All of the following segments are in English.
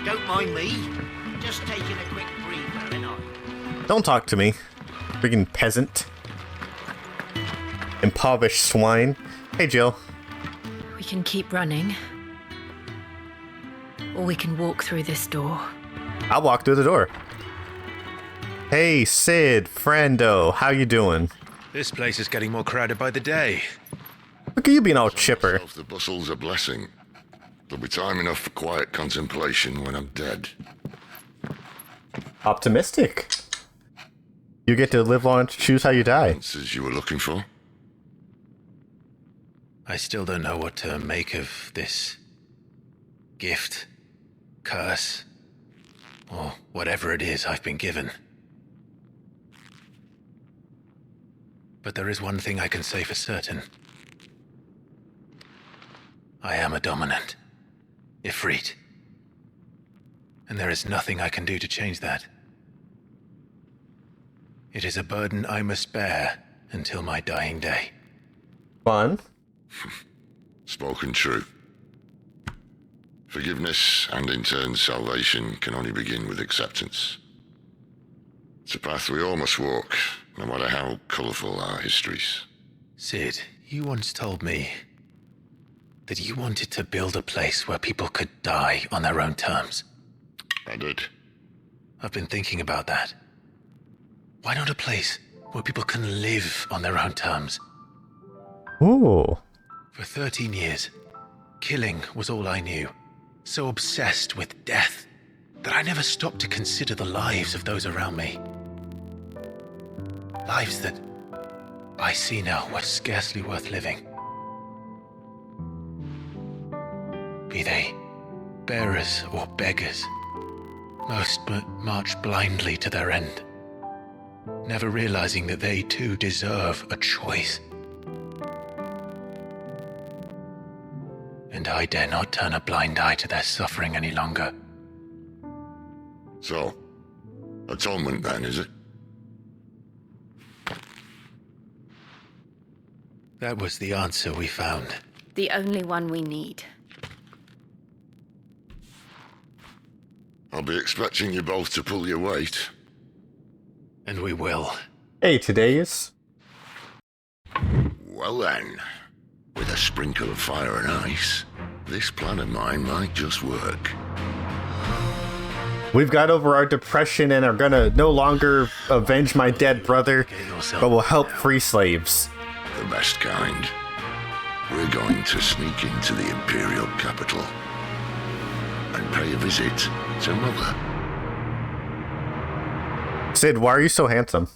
Don't mind me. Just taking a quick breather, ain't I? Don't talk to me. Freaking peasant. Impoverished swine. Hey, Jill. We can keep running. Or we can walk through this door. I'll walk through the door. Hey, Sid, friendo, how you doing? This place is getting more crowded by the day. Look at you being all chipper. The bustle's a blessing. There'll be time enough for quiet contemplation when I'm dead. Optimistic. You get to live long to choose how you die. Answers you were looking for? I still don't know what to make of this gift, curse, or whatever it is I've been given. But there is one thing I can say for certain. I am a dominant, Ifrit. And there is nothing I can do to change that. It is a burden I must bear until my dying day. Fun. Spoken true. Forgiveness and in turn salvation can only begin with acceptance. It's a path we all must walk, no matter how colourful our histories. Sid, you once told me that you wanted to build a place where people could die on their own terms. I did. I've been thinking about that. Why not a place where people can live on their own terms? Ooh. For 13 years, killing was all I knew. So obsessed with death that I never stopped to consider the lives of those around me. Lives that I see now were scarcely worth living. Be they bearers or beggars, most march blindly to their end, never realizing that they too deserve a choice. And I dare not turn a blind eye to their suffering any longer. So, atonement then, is it? That was the answer we found. The only one we need. I'll be expecting you both to pull your weight. And we will. Hey, today's. Well then, with a sprinkle of fire and ice, this plan of mine might just work. We've got over our depression and are gonna no longer avenge my dead brother, but will help free slaves. The best kind. We're going to sneak into the Imperial capital and pay a visit to Mother. Sid, why are you so handsome?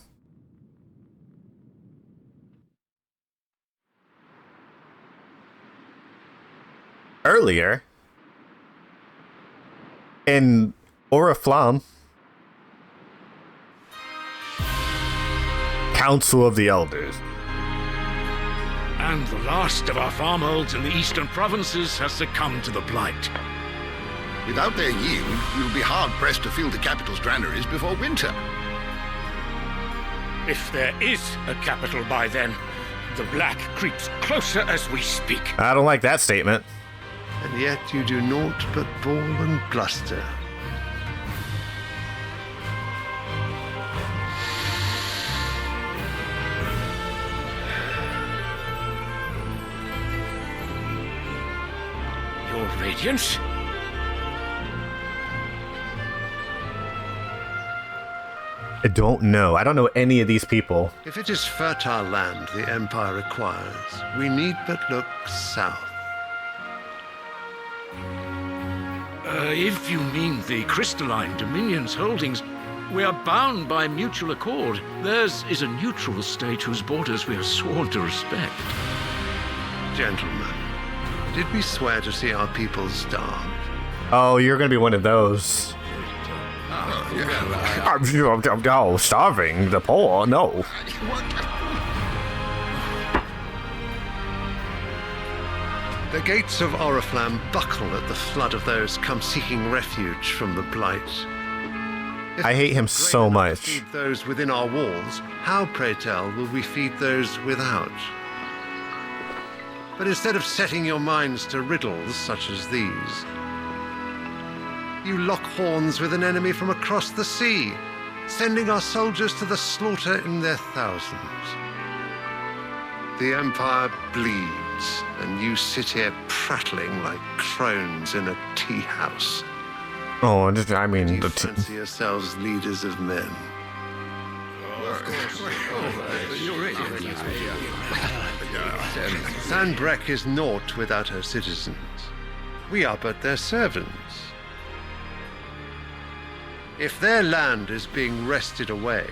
Earlier, in Oriflamme, Council of the Elders. And the last of our farmholds in the eastern provinces has succumbed to the blight. Without their yield, we'll be hard-pressed to fill the capital's granaries before winter. If there is a capital by then, the black creeps closer as we speak. I don't like that statement. And yet you do naught but bawl and bluster. Your Radiance? I don't know. I don't know any of these people. If it is fertile land the Empire requires, we need but look south. If you mean the crystalline Dominion's holdings, we are bound by mutual accord. Theirs is a neutral state whose borders we are sworn to respect. Gentlemen, did we swear to see our people starve? Oh, you're gonna be one of those. I'm starving the poor. No. The gates of Oriflamme buckle at the flood of those come seeking refuge from the blight. If I hate him we so enough to much. feed those within our walls, how, pray tell, will we feed those without? But instead of setting your minds to riddles such as these, You lock horns with an enemy from across the sea, sending our soldiers to the slaughter in their thousands. The Empire bleeds, and you sit here prattling like crones in a tea house. Oh, Do the you fancy yourselves leaders of men? Sandbreck is naught without her citizens. We are but their servants. If their land is being wrested away,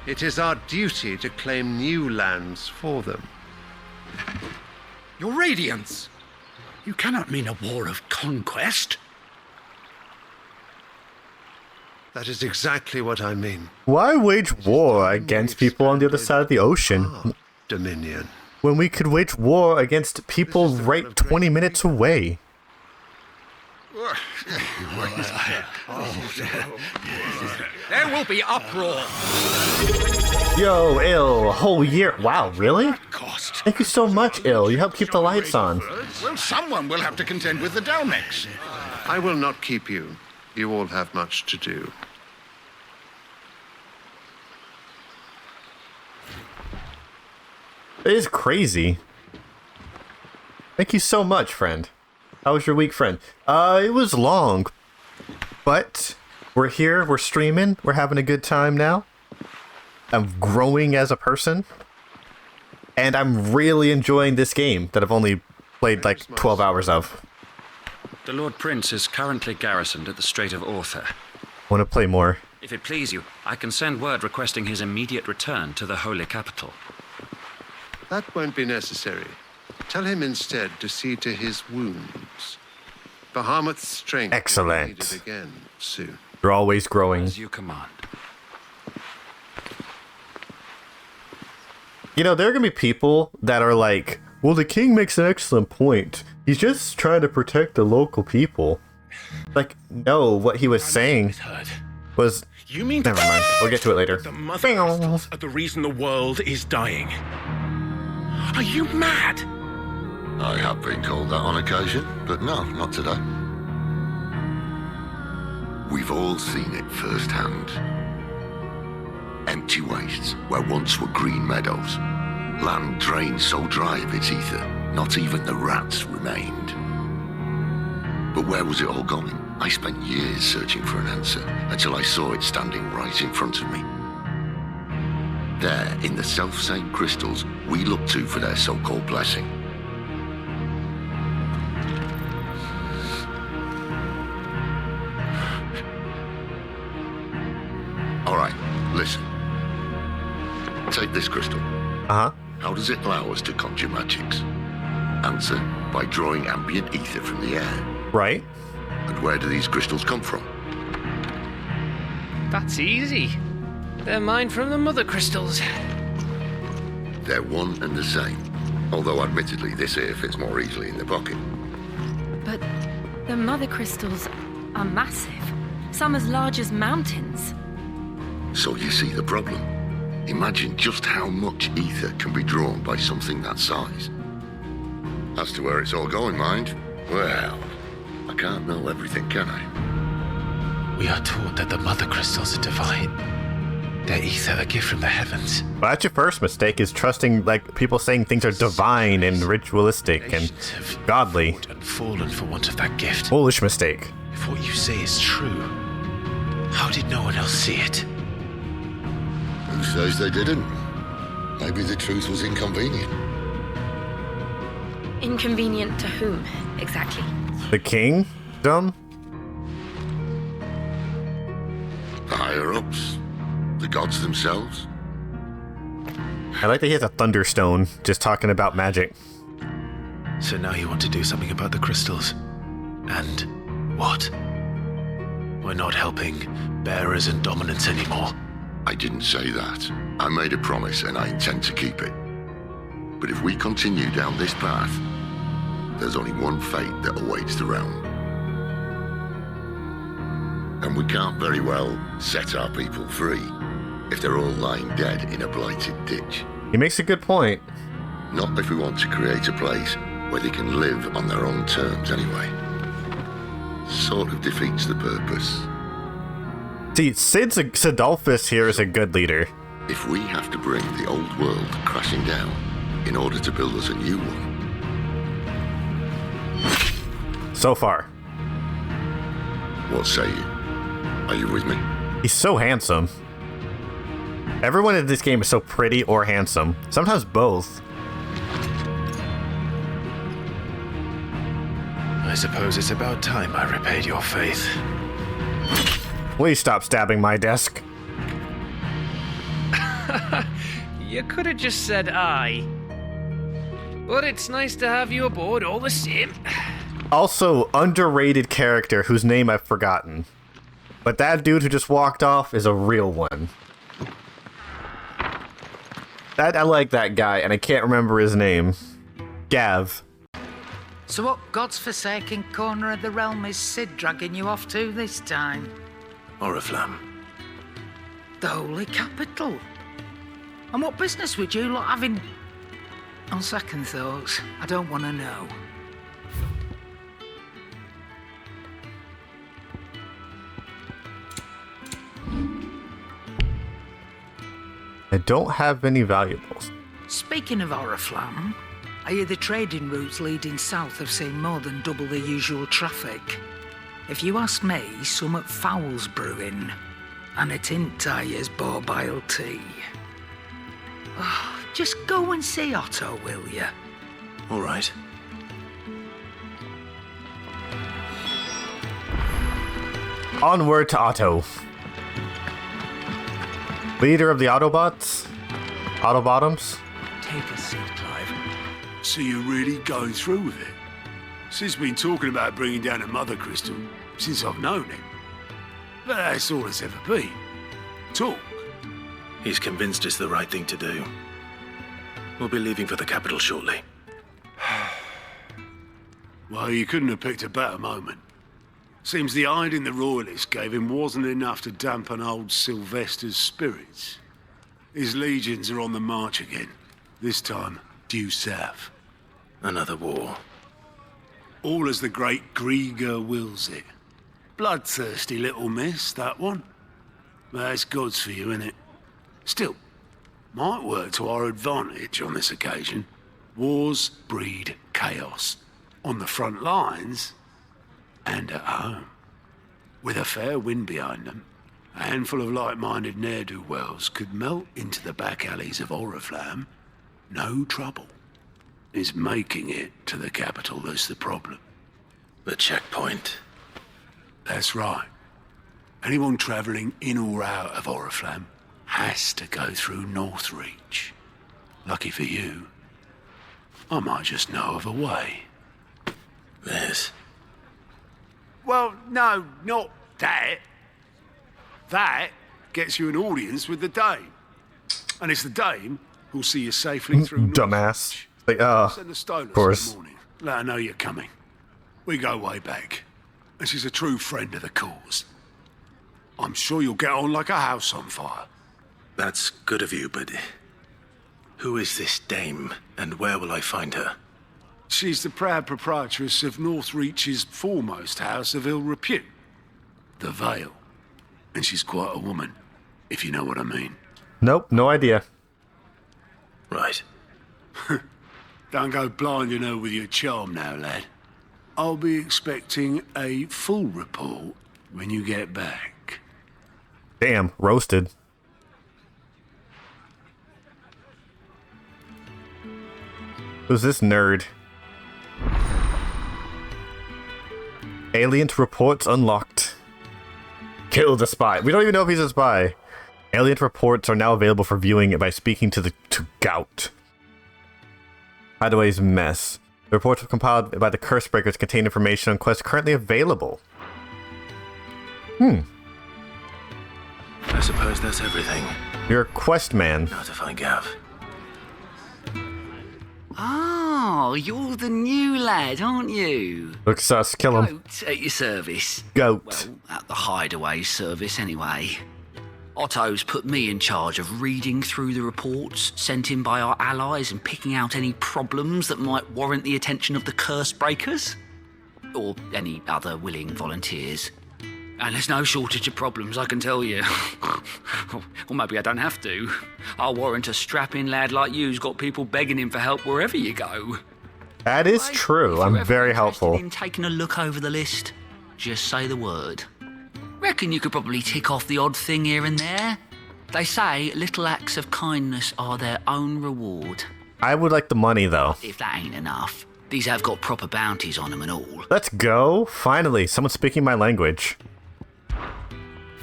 it is our duty to claim new lands for them. Your Radiance! You cannot mean a war of conquest. That is exactly what I mean. Why wage war against people on the other side of the ocean Dominion. when we could wage war against people right 20 minutes away? There will be uproar. Yo, Il, a whole year. Wow, really? Cost. Thank you so much, Il. You helped keep the lights on. Well, someone will have to contend with the Dalmex. I will not keep you. You all have much to do. It is crazy. Thank you so much, friend. How was your week, friend? It was long, but we're here, we're streaming, we're having a good time now. I'm growing as a person, and I'm really enjoying this game that I've only played like 12 hours of. The Lord Prince is currently garrisoned at the Strait of Arthur. Want to play more? If it please you, I can send word requesting his immediate return to the Holy Capital. That won't be necessary. Tell him instead to see to his wounds. Bahamut's strength Excellent. will be needed again soon. You're always growing. As you command. You know, there are going to be people that are like, well, the king makes an excellent point. He's just trying to protect the local people. Like, no, what he was saying was... You mean... Never mind. We'll get to it later. The mother crystals are the reason the world is dying. Are you mad? I have been called that on occasion, but no, not today. We've all seen it firsthand. Empty wastes where once were green meadows. Land drained so dry of its ether, not even the rats remained. But where was it all going? I spent years searching for an answer until I saw it standing right in front of me. There, in the self-same crystals we look to for their so-called blessing. All right, listen. Take this crystal. Uh-huh. How does it allow us to conjure magics? Answer, by drawing ambient ether from the air. Right. And where do these crystals come from? That's easy. They're mined from the mother crystals. They're one and the same. Although admittedly this here fits more easily in the pocket. But the mother crystals are massive. Some as large as mountains. So you see the problem. Imagine just how much ether can be drawn by something that size. As to where it's all going, mind? Well, I can't know everything, can I? We are taught that the mother crystals are divine. Their ether a gift from the heavens. Well, that's your first mistake, is trusting like people saying things are divine and ritualistic and godly. And fallen for want of that gift. Foolish mistake. If what you say is true, how did no one else see it? Who says they didn't? Maybe the truth was inconvenient. Inconvenient to whom, exactly? The king? Dumb? The higher-ups? The gods themselves? I like that he has a thunderstone just talking about magic. So now you want to do something about the crystals? And what? We're not helping bearers and dominants anymore. I didn't say that. I made a promise and I intend to keep it. But if we continue down this path, there's only one fate that awaits the realm. And we can't very well set our people free if they're all lying dead in a blighted ditch. He makes a good point. Not if we want to create a place where they can live on their own terms anyway. sort of defeats the purpose. See, Sidolphus here is a good leader. If we have to bring the old world crashing down in order to build us a new one. So far. What say you? Are you with me? He's so handsome. Everyone in this game is so pretty or handsome. Sometimes both. I suppose it's about time I repaid your faith. Please stop stabbing my desk. You could have just said aye. But it's nice to have you aboard all the same. Also, underrated character whose name I've forgotten. But that dude who just walked off is a real one. I like that guy, and I can't remember his name. Gav. So what God's forsaken corner of the realm is Sid dragging you off to this time? Oriflamme. The Holy Capital. And what business would you lot having? On second thoughts, I don't want to know. I don't have any valuables. Speaking of Oriflamme, I hear the trading routes leading south have seen more than double the usual traffic. If you ask me, some at foul's brewing, and a Tintyre's borbile tea. Oh, just go and see Otto, will you? All right. Onward to Otto. Leader of the Autobots? Autobottoms? Take a seat, Clive. So you're really going through with it? Sid's been talking about bringing down a mother crystal since I've known him. But that's all it's ever been. Talk. He's convinced it's the right thing to do. We'll be leaving for the capital shortly. Well, you couldn't have picked a better moment. Seems the hiding the royalists gave him wasn't enough to dampen old Sylvester's spirits. His legions are on the march again, this time due south. Another war. All as the great Grieger wills it. Bloodthirsty little miss, that one. That's God's for you, innit? Still, might work to our advantage on this occasion. Wars breed chaos. On the front lines, and at home. With a fair wind behind them, a handful of like-minded ne'er-do-wells could melt into the back alleys of Oriflamme. No trouble. It's making it to the capital that's the problem. The checkpoint. That's right. Anyone travelling in or out of Oriflamme has to go through Northreach. Lucky for you, I might just know of a way. Yes. Well, no, not that. That gets you an audience with the Dame. And it's the Dame who'll see you safely through Dumbass. Like, Send the Stolas of course. in the morning. Let her know you're coming. We go way back. And she's a true friend of the cause. I'm sure you'll get on like a house on fire. That's good of you, but who is this dame, and where will I find her? She's the proud proprietress of Northreach's foremost house of ill repute, the Vale. And she's quite a woman, if you know what I mean. Nope, no idea. Right. Don't go blinding her with your charm now, lad. I'll be expecting a full report when you get back. Damn, roasted. Who's this nerd? Alien reports unlocked. Kill the spy. We don't even know if he's a spy. Alien reports are now available for viewing by speaking to Gout. Hideaway's mess. The reports were compiled by the Cursebreakers contain information on quests currently available. I suppose that's everything. You're a quest man. Now to find Gav. Oh, you're the new lad, aren't you? Looks sus. Kill him. Goat at your service. Goat. Well, at the Hideaway service, anyway. Otto's put me in charge of reading through the reports sent in by our allies and picking out any problems that might warrant the attention of the Cursebreakers. or any other willing volunteers. And there's no shortage of problems, I can tell you. Or maybe I don't have to. I'll warrant a strapping lad like you's got people begging him for help wherever you go. That is true. I'm very helpful. In taking a look over the list, just say the word. Reckon you could probably tick off the odd thing here and there. They say little acts of kindness are their own reward. I would like the money, though. If that ain't enough, these have got proper bounties on them and all. Let's go. Finally, someone speaking my language.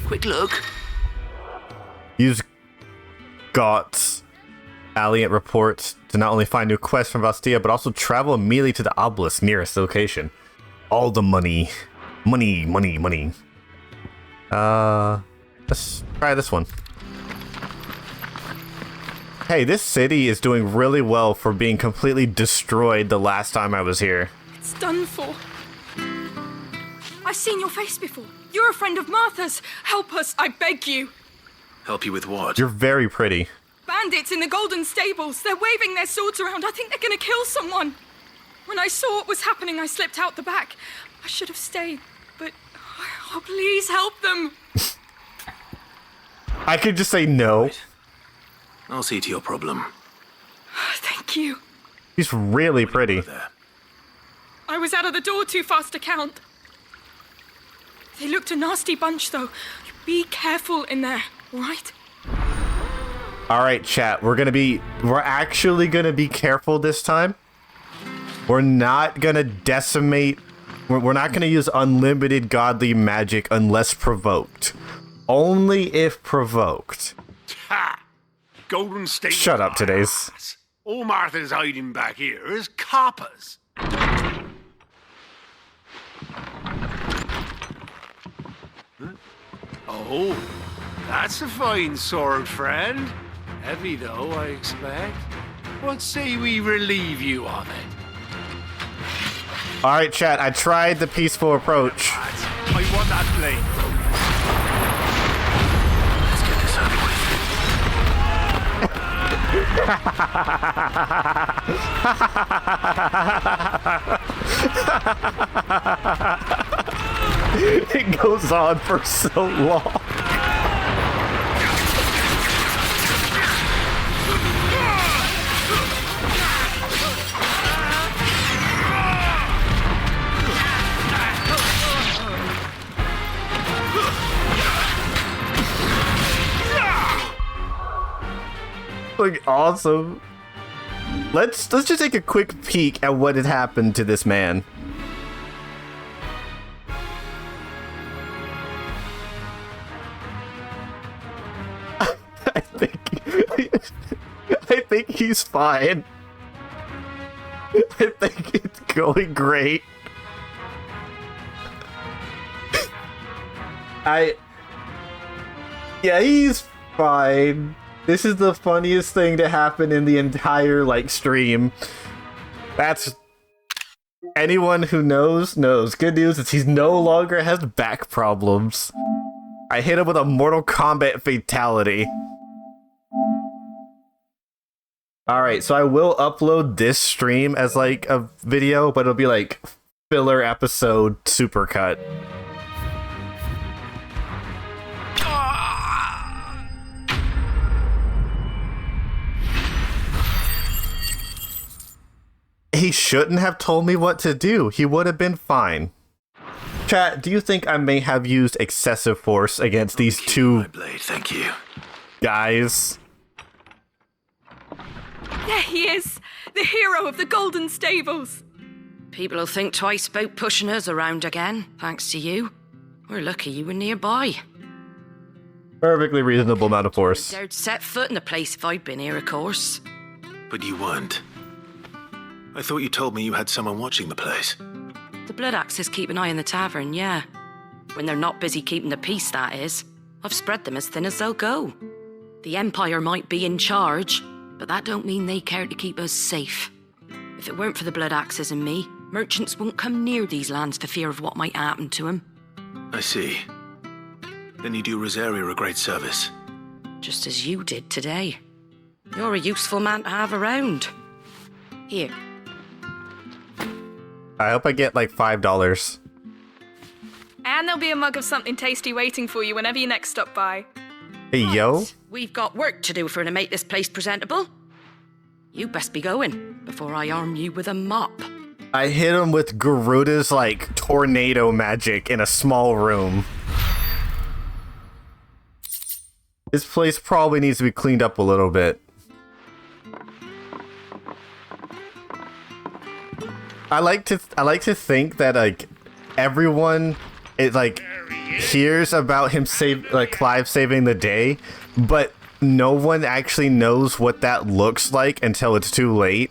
Quick look. Use GOTS Alliant reports to not only find new quests from Vastia, but also travel immediately to the obelisk nearest location. All the money. Money, money, money. Let's try this one. Hey, this city is doing really well for being completely destroyed the last time I was here. It's done for. I've seen your face before. You're a friend of Martha's. Help us, I beg you. Help you with what? You're very pretty. Bandits in the Golden Stables. They're waving their swords around. I think they're gonna kill someone. When I saw what was happening, I slipped out the back. I should have stayed, but... Oh, please help them. I could just say no. Right. I'll see to your problem. Thank you. She's really pretty. I was out of the door too fast to count. They looked a nasty bunch, though. Be careful in there, all right? All right, chat. We're actually gonna be careful this time. We're not gonna decimate. We're not gonna use unlimited godly magic unless provoked. Only if provoked. Ha! Golden State. Shut up, today's. All Martha's hiding back here is coppers. Huh? Oh, that's a fine sword, friend. Heavy, though, I expect. What say we relieve you of it? All right, chat. I tried the peaceful approach. I want that blade. Let's get this over with. It goes on for so long. Like, awesome. Let's just take a quick peek at what had happened to this man. I think he's fine. I think it's going great. Yeah, he's fine. This is the funniest thing to happen in the entire, stream. That's... Anyone who knows. Good news is he no longer has back problems. I hit him with a Mortal Kombat fatality. Alright, so I will upload this stream as, a video, but it'll be, filler episode supercut. He shouldn't have told me what to do. He would have been fine. Chat, do you think I may have used excessive force against these two my blade, thank you. Guys? There he is, the hero of the Golden Stables. People will think twice about pushing us around again, thanks to you. We're lucky you were nearby. Perfectly reasonable amount of force. Dared set foot in the place if I'd been here, of course. But you weren't. I thought you told me you had someone watching the place. The Blood Axes keep an eye on the tavern, yeah. When they're not busy keeping the peace, that is. I've spread them as thin as they'll go. The Empire might be in charge, but that don't mean they care to keep us safe. If it weren't for the Blood Axes and me, merchants won't come near these lands for fear of what might happen to them. I see. Then you do Rosaria a great service. Just as you did today. You're a useful man to have around. Here. I hope I get like $5. And there'll be a mug of something tasty waiting for you whenever you next stop by. Hey, yo. We've got work to do to make this place presentable. You best be going before I arm you with a mop. I hit him with Garuda's, like, tornado magic in a small room. This place probably needs to be cleaned up a little bit. I like to think that, like, everyone, hears about him Clive saving the day, but no one actually knows what that looks like until it's too late.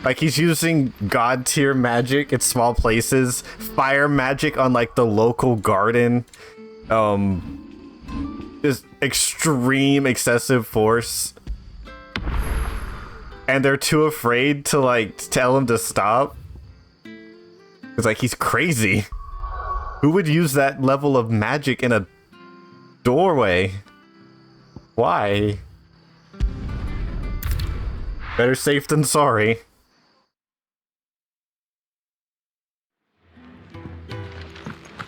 Like, he's using god tier magic in small places, fire magic on like the local garden, just extreme excessive force, and they're too afraid to like tell him to stop. It's like, he's crazy. Who would use that level of magic in a doorway? Why? Better safe than sorry.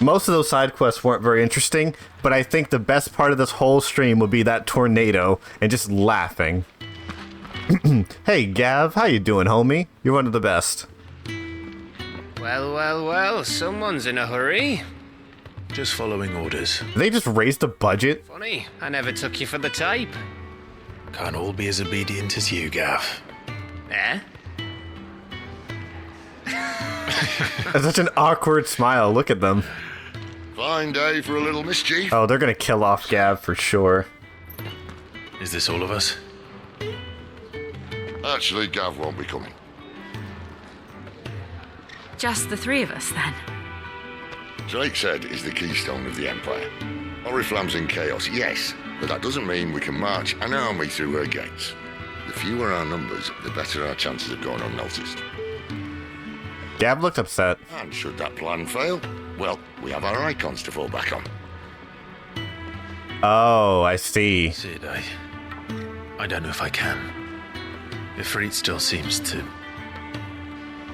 Most of those side quests weren't very interesting, but I think the best part of this whole stream would be that tornado and just laughing. Hey, Gav, how you doing, homie? You're one of the best. Well, someone's in a hurry. Just following orders. They just raised the budget? Funny, I never took you for the type. Can't all be as obedient as you, Gav. Eh? That's such an awkward smile. Look at them. Fine day for a little mischief. Oh, they're gonna kill off Gav for sure. Is this all of us? Actually, Gav won't be coming. Just the three of us, then? Drake's Head is the keystone of the Empire. Oriflamme's in chaos, yes, but that doesn't mean we can march an army through her gates. The fewer our numbers, the better our chances of going unnoticed. Gav looked upset. And should that plan fail, well, we have our icons to fall back on. Oh, I see. Sid, I don't know if I can. Ifrit still seems to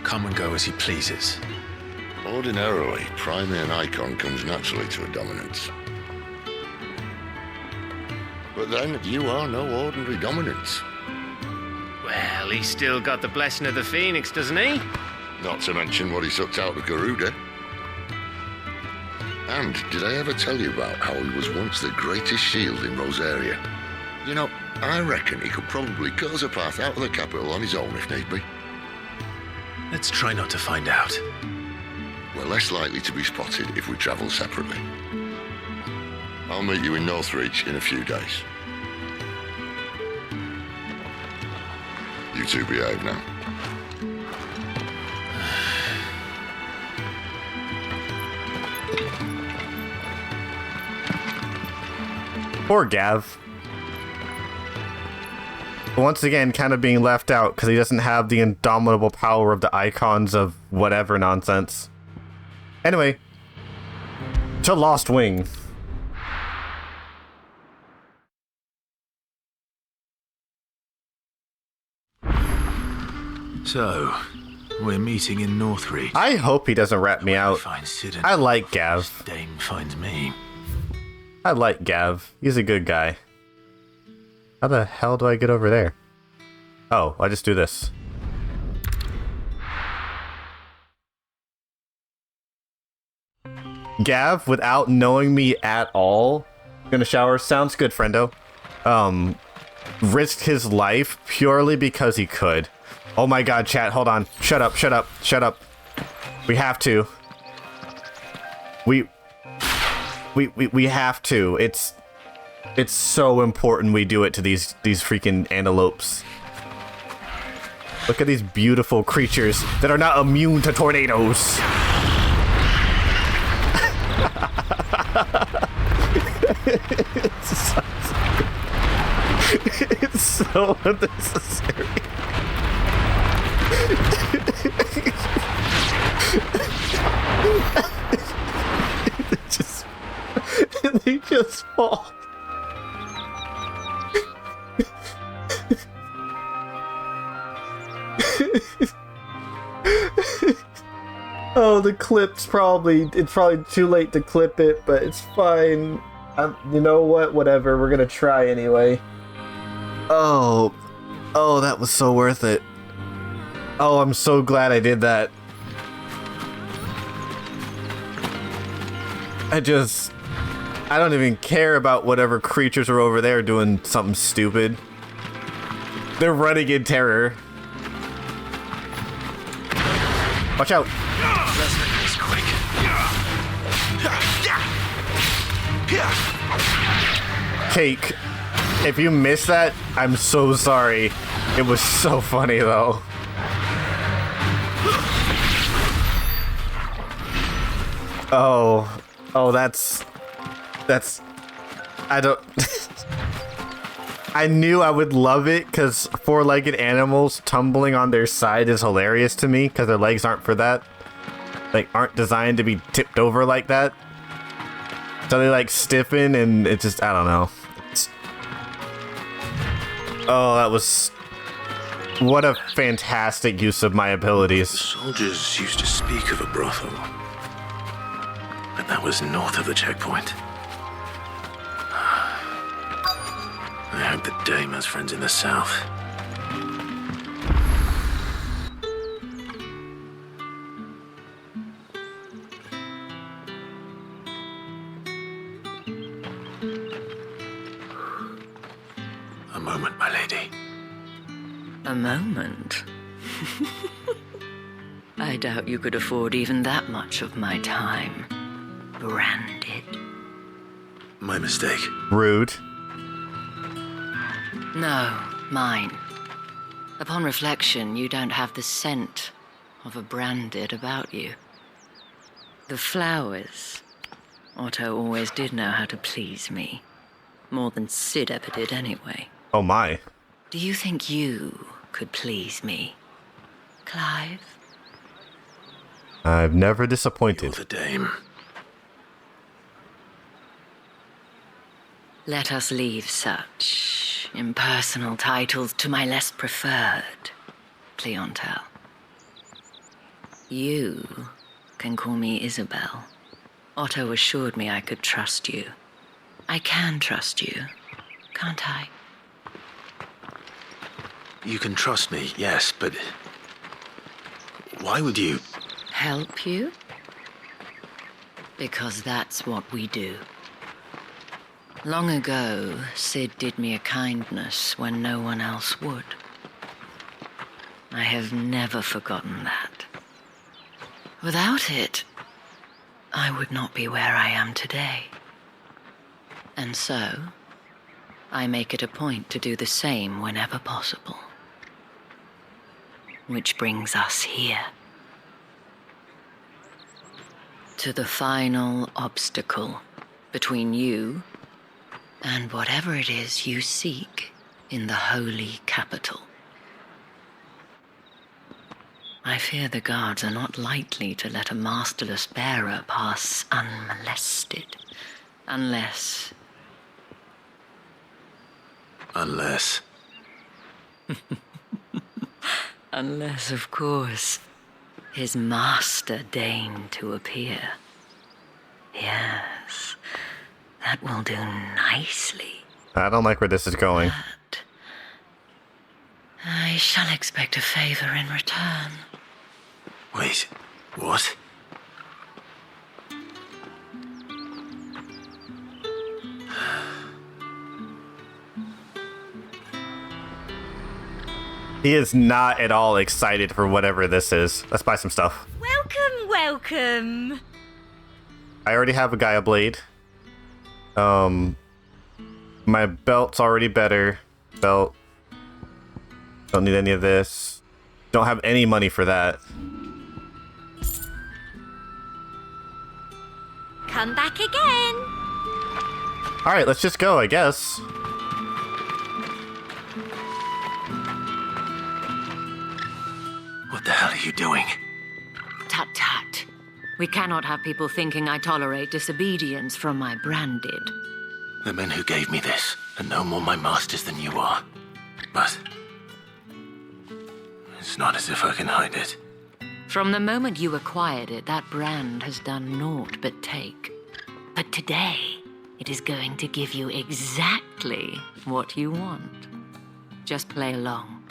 come and go as he pleases. Ordinarily, priming an icon comes naturally to a dominance. But then, you are no ordinary dominance. Well, he's still got the blessing of the Phoenix, doesn't he? Not to mention what he sucked out of Garuda. And did I ever tell you about how he was once the greatest shield in Rosaria? You know, I reckon he could probably cut us a path out of the capital on his own if need be. Let's try not to find out. We're less likely to be spotted if we travel separately. I'll meet you in Northreach in a few days. You two behave now. Poor Gav. Once again, kind of being left out because he doesn't have the indomitable power of the icons of whatever nonsense. Anyway, to Lost Wing. So, we're meeting in Northreach. I hope he doesn't rat me out. I like Gav. Dame finds me. I like Gav. He's a good guy. How the hell do I get over there? Oh, I just do this. Gav, without knowing me at all, gonna shower. Sounds good, friendo. Risked his life purely because he could. Oh my god, chat, hold on. Shut up, shut up, shut up. We have to. We have to. It's so important we do it to these freaking antelopes. Look at these beautiful creatures that are not immune to tornadoes. It's so unnecessary. They just fall. Oh, the clip's it's probably too late to clip it, but it's fine. You know what? Whatever. We're gonna try anyway. Oh, that was so worth it. Oh, I'm so glad I did that. I don't even care about whatever creatures are over there doing something stupid. They're running in terror. Watch out. Let's make this quick. Cake. If you missed that, I'm so sorry. It was so funny though. Oh, that's I don't I knew I would love it because four-legged animals tumbling on their side is hilarious to me because their legs aren't for that. Like, aren't designed to be tipped over like that. So they like stiffen and it just, I don't know. Oh, that was... What a fantastic use of my abilities. The soldiers used to speak of a brothel. But that was north of the checkpoint. I hope that Dame has friends in the south. A moment, my lady. A moment? I doubt you could afford even that much of my time. Branded. My mistake. Rude. No, mine. Upon reflection, you don't have the scent of a branded about you. The flowers. Otto always did know how to please me. More than Sid ever did anyway. Oh my. Do you think you could please me, Clive? I've never disappointed. You're the Dame. Let us leave such impersonal titles to my less preferred clientele. You can call me Isabel. Otto assured me I could trust you. I can trust you, can't I? You can trust me, yes, but... Why would you... Help you? Because that's what we do. Long ago, Sid did me a kindness when no one else would. I have never forgotten that. Without it, I would not be where I am today. And so, I make it a point to do the same whenever possible. Which brings us here. To the final obstacle between you and whatever it is you seek in the holy capital. I fear the guards are not likely to let a masterless bearer pass unmolested, unless... Unless... Unless, of course, his master deigned to appear. Yes, that will do nicely. I don't like where this is going. But I shall expect a favor in return. Wait, what? He is not at all excited for whatever this is. Let's buy some stuff. Welcome, welcome. I already have a Gaia blade. My belt's already better. Belt. Don't need any of this. Don't have any money for that. Come back again. Alright, let's just go, I guess. What the hell are you doing? Tut tut. We cannot have people thinking I tolerate disobedience from my branded. The men who gave me this are no more my masters than you are. But... it's not as if I can hide it. From the moment you acquired it, that brand has done naught but take. But today, it is going to give you exactly what you want. Just play along.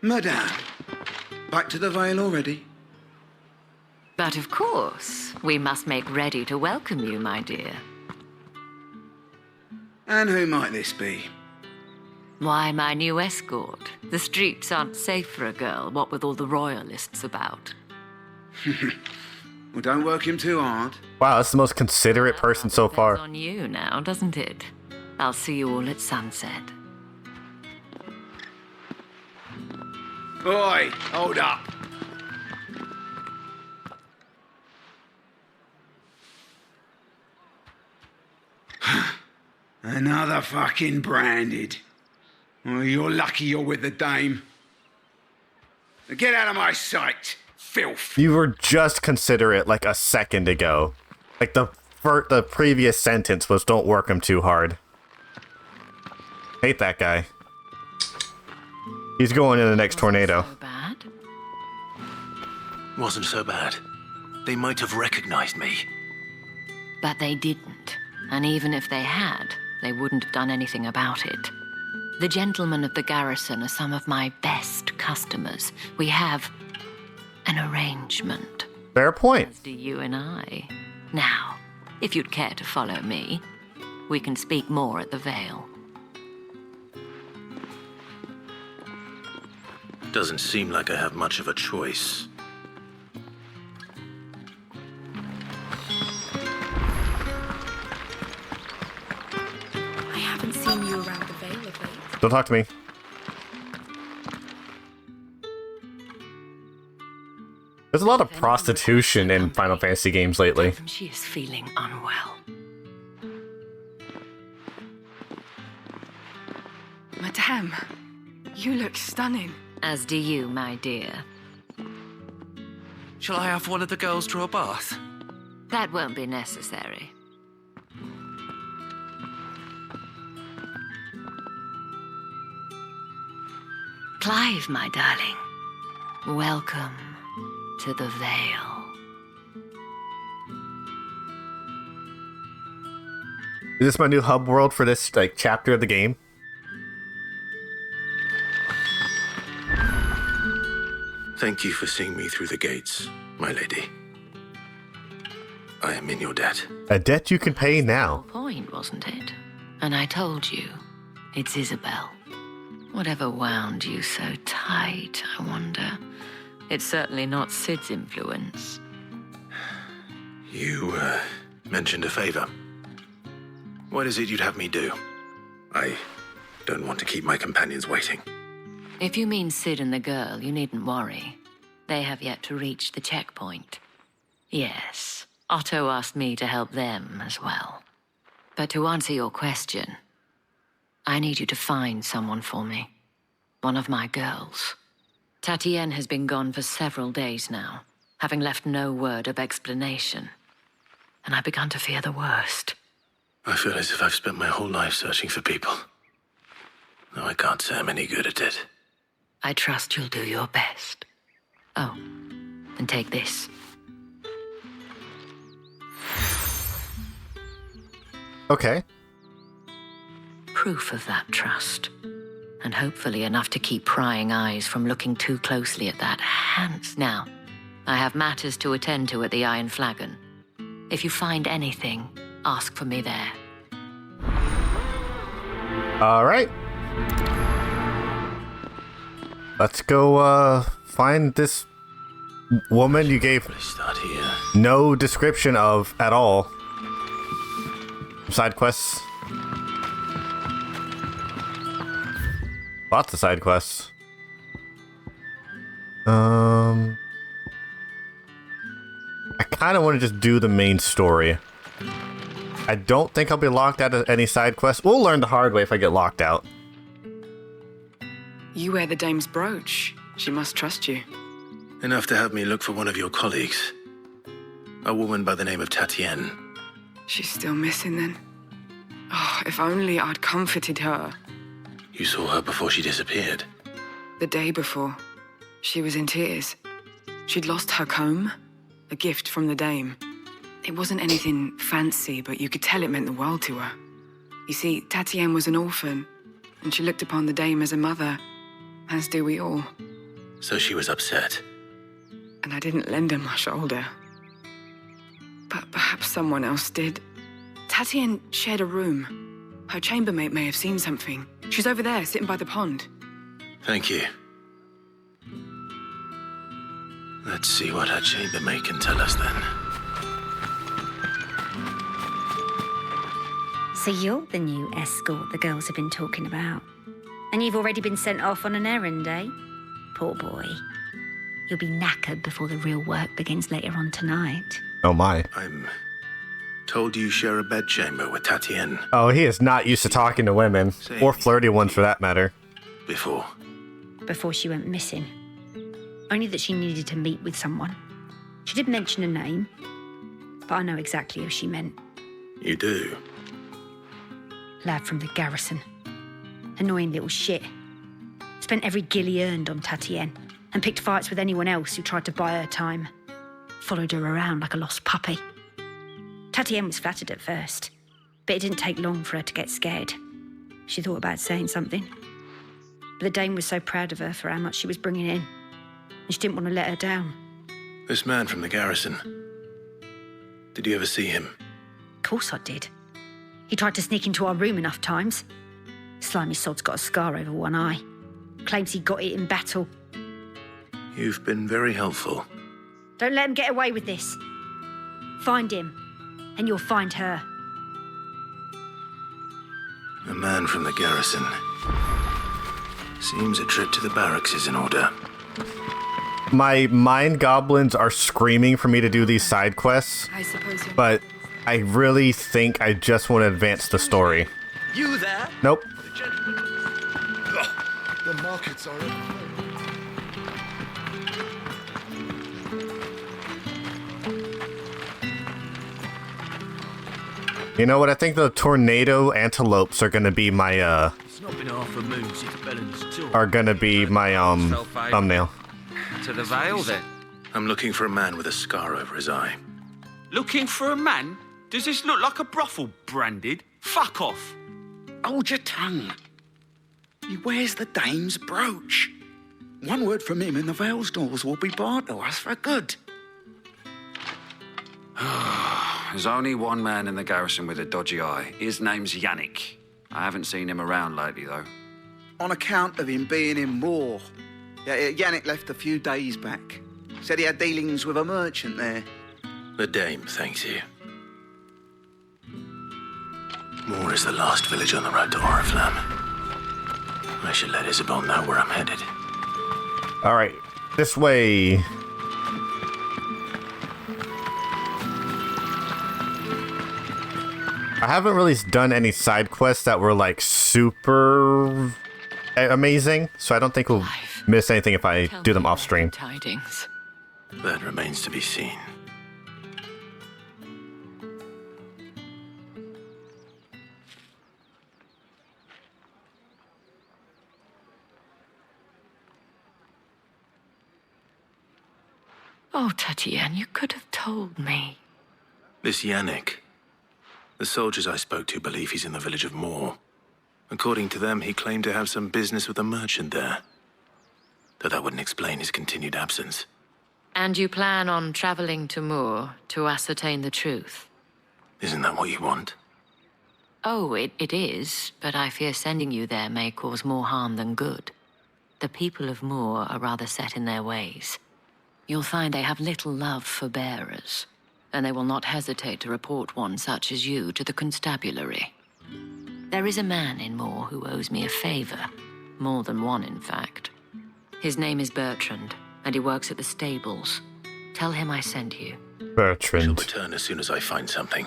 Madame, back to the Vale already? But of course, we must make ready to welcome you, my dear. And who might this be? Why, my new escort. The streets aren't safe for a girl, what with all the royalists about. Well, don't work him too hard. Wow, that's the most considerate person so far. On you now, doesn't it? I'll see you all at sunset. Oi, hold up. Another fucking branded. Well, you're lucky you're with the dame. Get out of my sight, filth. You were just considerate like a second ago. Like the previous sentence was don't work him too hard. Hate that guy. He's going in the next tornado. So bad? Wasn't so bad. They might have recognized me. But they didn't. And even if they had, they wouldn't have done anything about it. The gentlemen of the garrison are some of my best customers. We have an arrangement. Fair point. As do you and I. Now, if you'd care to follow me, we can speak more at the Vale. Doesn't seem like I have much of a choice. I haven't seen you around the Vale of late. Don't talk to me. There's a lot of prostitution in Final Fantasy games lately. She is feeling unwell. Madame, you look stunning. As do you, my dear. Shall I have one of the girls draw a bath? That won't be necessary. Clive, my darling. Welcome to the Vale. Is this my new hub world for this chapter of the game? Thank you for seeing me through the gates, my lady. I am in your debt. A debt you can pay now. Point, wasn't it? And I told you, it's Isabel. Whatever wound you so tight, I wonder. It's certainly not Sid's influence. You, mentioned a favor. What is it you'd have me do? I don't want to keep my companions waiting. If you mean Sid and the girl, you needn't worry. They have yet to reach the checkpoint. Yes, Otto asked me to help them as well. But to answer your question, I need you to find someone for me. One of my girls. Tatienne has been gone for several days now, having left no word of explanation. And I've begun to fear the worst. I feel as if I've spent my whole life searching for people. Though I can't say I'm any good at it. I trust you'll do your best. Oh, and take this. Okay. Proof of that trust. And hopefully enough to keep prying eyes from looking too closely at that hands. Now, I have matters to attend to at the Iron Flagon. If you find anything, ask for me there. All right. Let's go find this woman you gave no description of at all. Side quests. Lots of side quests. I kind of want to just do the main story. I don't think I'll be locked out of any side quests. We'll learn the hard way if I get locked out. You wear the dame's brooch. She must trust you. Enough to have me look for one of your colleagues. A woman by the name of Tatienne. She's still missing then. Oh, if only I'd comforted her. You saw her before she disappeared? The day before. She was in tears. She'd lost her comb, a gift from the dame. It wasn't anything fancy, but you could tell it meant the world to her. You see, Tatienne was an orphan, and she looked upon the dame as a mother, as do we all. So she was upset. And I didn't lend her my shoulder. But perhaps someone else did. Tatienne shared a room. Her chambermaid may have seen something. She's over there, sitting by the pond. Thank you. Let's see what her chambermaid can tell us then. So you're the new escort the girls have been talking about. And you've already been sent off on an errand, eh? Poor boy. You'll be knackered before the real work begins later on tonight. Oh my. I'm told you share a bedchamber with Tatienne. Oh, he is not used to talking to women. Or flirty ones for that matter. Before she went missing. Only that she needed to meet with someone. She did mention a name, but I know exactly who she meant. You do? Lad from the garrison. Annoying little shit. Spent every guil he earned on Tatienne and picked fights with anyone else who tried to buy her time. Followed her around like a lost puppy. Tatienne was flattered at first, but it didn't take long for her to get scared. She thought about saying something. But the dame was so proud of her for how much she was bringing in, and she didn't want to let her down. This man from the garrison. Did you ever see him? Of course I did. He tried to sneak into our room enough times. Slimy sod's got a scar over one eye. Claims he got it in battle. You've been very helpful. Don't let him get away with this. Find him, and you'll find her. A man from the garrison. Seems a trip to the barracks is in order. My mind goblins are screaming for me to do these side quests, I suppose you're... but I really think I just want to advance the story. You there? Nope. The markets are open. You know what? I think the tornado antelopes are gonna be my It's not been half a moon since Belen's till. thumbnail. To the Vale, then. I'm looking for a man with a scar over his eye. Looking for a man? Does this look like a brothel branded? Fuck off. Hold your tongue. He wears the dame's brooch. One word from him and the Vale's doors will be barred to us for good. There's only one man in the garrison with a dodgy eye. His name's Yannick. I haven't seen him around lately, though. On account of him being in war. Yeah, Yannick left a few days back. Said he had dealings with a merchant there. The dame thanks you. Moor is the last village on the road to Oriflamme. I should let Isabel know where I'm headed. Alright, this way. I haven't really done any side quests that were like super amazing, so I don't think we'll miss anything if I do them off stream. Tidings. That remains to be seen. Oh, Tatienne, you could have told me. This Yannick. The soldiers I spoke to believe he's in the village of Moor. According to them, he claimed to have some business with a merchant there. Though that wouldn't explain his continued absence. And you plan on traveling to Moor to ascertain the truth? Isn't that what you want? Oh, it is, but I fear sending you there may cause more harm than good. The people of Moor are rather set in their ways. You'll find they have little love for bearers, and they will not hesitate to report one such as you to the constabulary. There is a man in Moor who owes me a favor. More than one, in fact. His name is Bertrand, and he works at the stables. Tell him I sent you. Bertrand. She'll return as soon as I find something.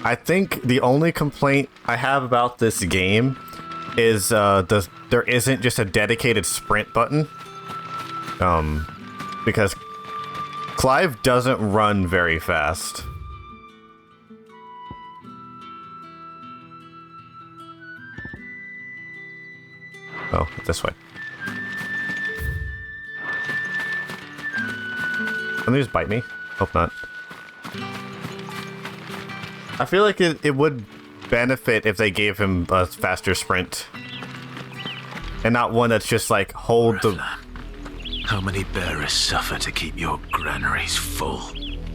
I think the only complaint I have about this game is there isn't just a dedicated sprint button. Because Clive doesn't run very fast. Oh, this way. Can they just bite me? Hope not. I feel like it would benefit if they gave him a faster sprint. And not one that's just like, hold the... How many bearers suffer to keep your granaries full?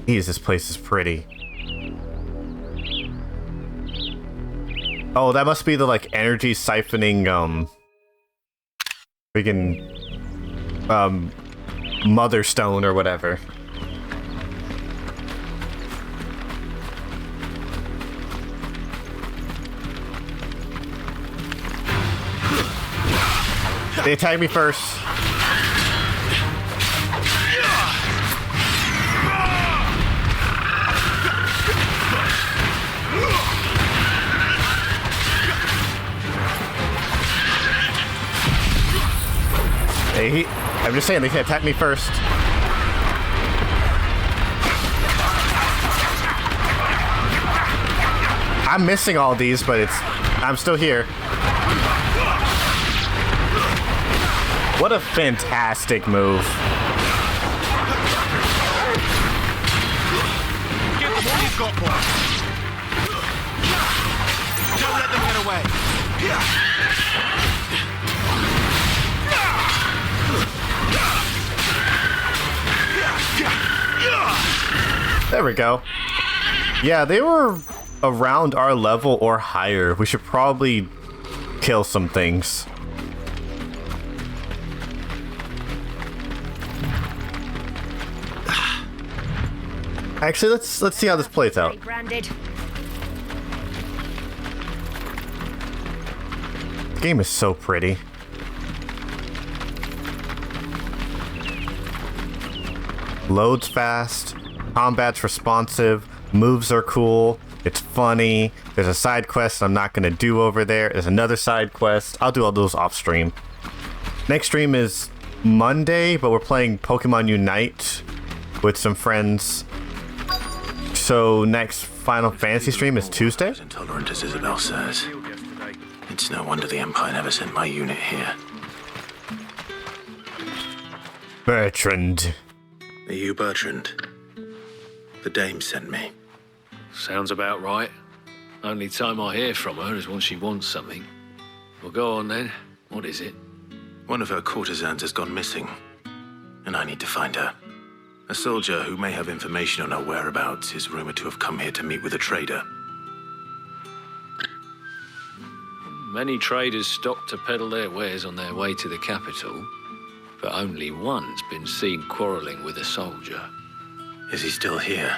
Jeez, this place is pretty. Oh, that must be the, like, energy siphoning, freaking, Mother Stone or whatever. They attacked me first. I'm just saying, they can attack me first. I'm missing all these, but I'm still here. What a fantastic move. Give them all you've got, boy. Don't let them get away. There we go. Yeah, they were around our level or higher. We should probably kill some things. Actually, let's see how this plays out. Branded. The game is so pretty. Loads fast, combat's responsive, moves are cool, it's funny. There's a side quest I'm not gonna do over there. There's another side quest. I'll do all those off stream. Next stream is Monday, but we're playing Pokemon Unite with some friends. So next Final Fantasy stream is Tuesday? As intolerant as Isabel says. It's no wonder the Empire never sent my unit here. Bertrand. Are you Bertrand? The dame sent me. Sounds about right. Only time I hear from her is when she wants something. Well, go on then. What is it? One of her courtesans has gone missing, and I need to find her. A soldier who may have information on her whereabouts is rumored to have come here to meet with a trader. Many traders stop to peddle their wares on their way to the capital, but only one's been seen quarreling with a soldier. Is he still here?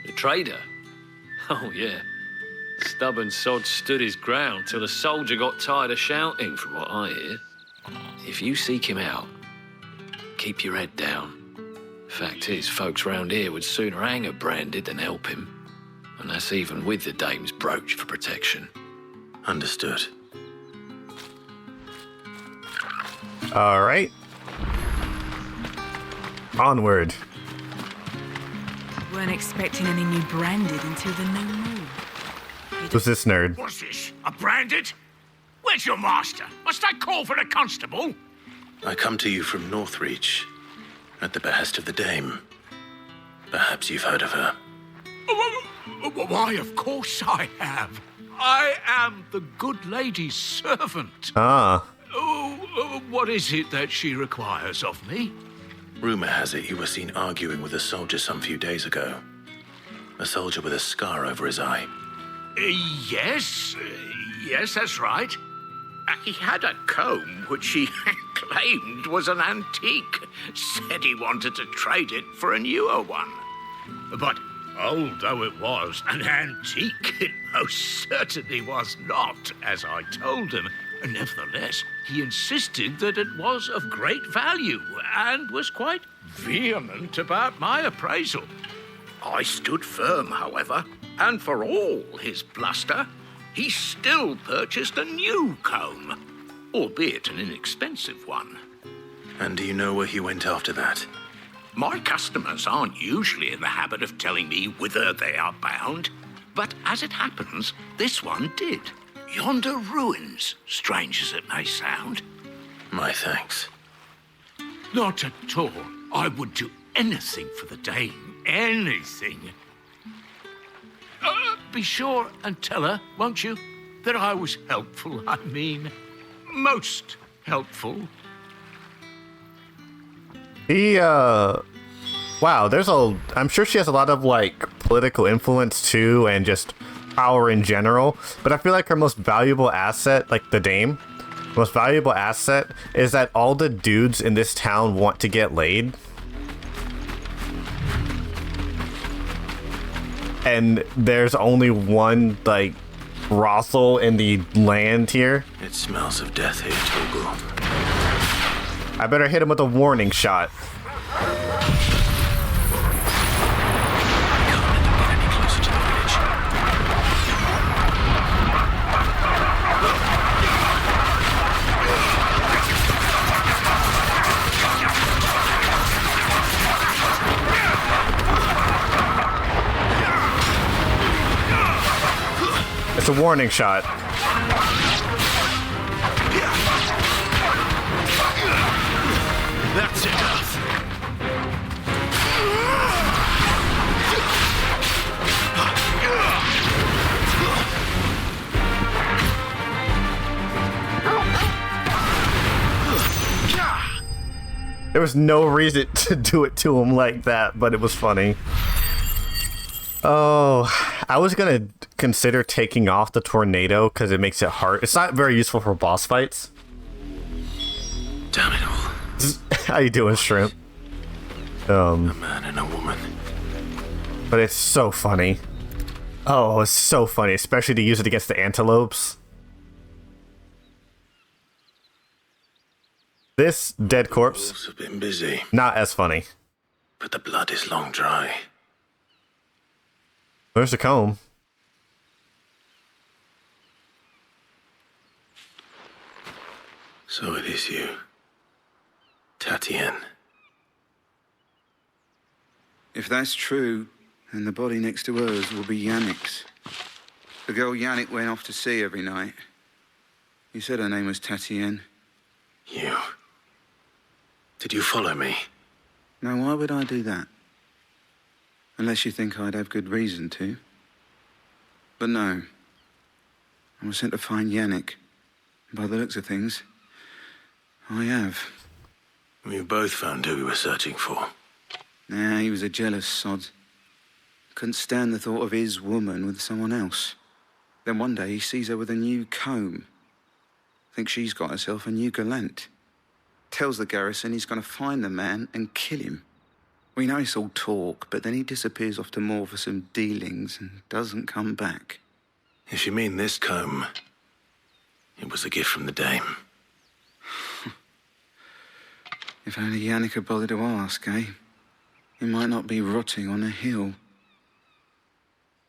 The trader? Oh, yeah. Stubborn sod stood his ground till the soldier got tired of shouting, from what I hear. If you seek him out, keep your head down. Fact is, folks round here would sooner hang a Branded than help him. And that's even with the dame's brooch for protection. Understood. All right. Onward. Weren't expecting any new Branded until the new moon. Who's this nerd? What's this? A Branded? Where's your master? Must I call for a constable? I come to you from Northreach, at the behest of the dame. Perhaps you've heard of her. Why, of course I have. I am the good lady's servant. Ah. What is it that she requires of me? Rumor has it you were seen arguing with a soldier some few days ago. A soldier with a scar over his eye. Yes, that's right. He had a comb which he claimed was an antique. Said he wanted to trade it for a newer one. But old though it was, an antique it most certainly was not, as I told him. Nevertheless, he insisted that it was of great value and was quite vehement about my appraisal. I stood firm, however, and for all his bluster, he still purchased a new comb, albeit an inexpensive one. And do you know where he went after that? My customers aren't usually in the habit of telling me whither they are bound, but as it happens, this one did. Yonder ruins, strange as it may sound. My thanks. Not at all. I would do anything for the Dame. Anything. Be sure and tell her, won't you, that I was helpful. I mean, most helpful. Wow, I'm sure she has a lot of, like, political influence, too, and just power in general, but I feel like her most valuable asset, like the Dame, most valuable asset is that all the dudes in this town want to get laid. And there's only one, like, brothel in the land here. It smells of death here, Toggle. I better hit him with a warning shot. It's a warning shot. That's enough. There was no reason to do it to him like that, but it was funny. Oh, I was gonna consider taking off the tornado because it makes it hard. It's not very useful for boss fights. Damn it all. How you doing, Shrimp? A man and a woman. But it's so funny. Oh, it's so funny, especially to use it against the antelopes. This dead corpse, Wolves have been busy, not as funny. but the blood is long dry. Where's the comb? So it is you, Tatienne. If that's true, then the body next to hers will be Yannick's. The girl Yannick went off to see every night. You said her name was Tatienne. You. Did you follow me? Now, why would I do that? Unless you think I'd have good reason to. But no. I was sent to find Yannick. By the looks of things, I have. We both found who we were searching for. Nah, he was a jealous sod. Couldn't stand the thought of his woman with someone else. Then one day he sees her with a new comb. Thinks she's got herself a new gallant. Tells the garrison he's going to find the man and kill him. We know it's all talk, but then he disappears off to Moor for some dealings and doesn't come back. If you mean this comb, it was a gift from the Dame. If only Yannick had bothered to ask, eh? He might not be rotting on a hill.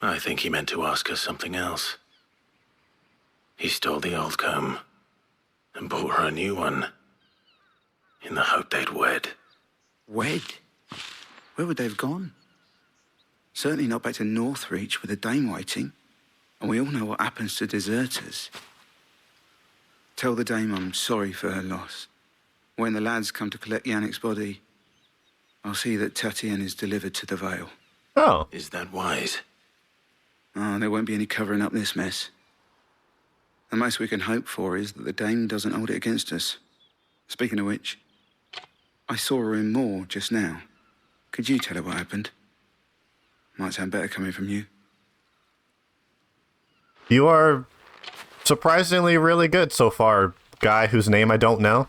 I think he meant to ask her something else. He stole the old comb and bought her a new one in the hope they'd wed. Wed? Where would they have gone? Certainly not back to Northreach with the Dame waiting. And we all know what happens to deserters. Tell the Dame I'm sorry for her loss. When the lads come to collect Yannick's body, I'll see that Tatienne is delivered to the Vale. Oh. Is that wise? Oh, there won't be any covering up this mess. The most we can hope for is that the Dame doesn't hold it against us. Speaking of which, I saw her in Moor just now. Could you tell her what happened? Might sound better coming from you. You are surprisingly really good so far, guy whose name I don't know.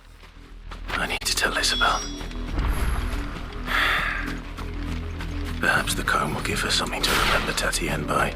I need to tell Isabel. Perhaps the comb will give her something to remember Tatienne by.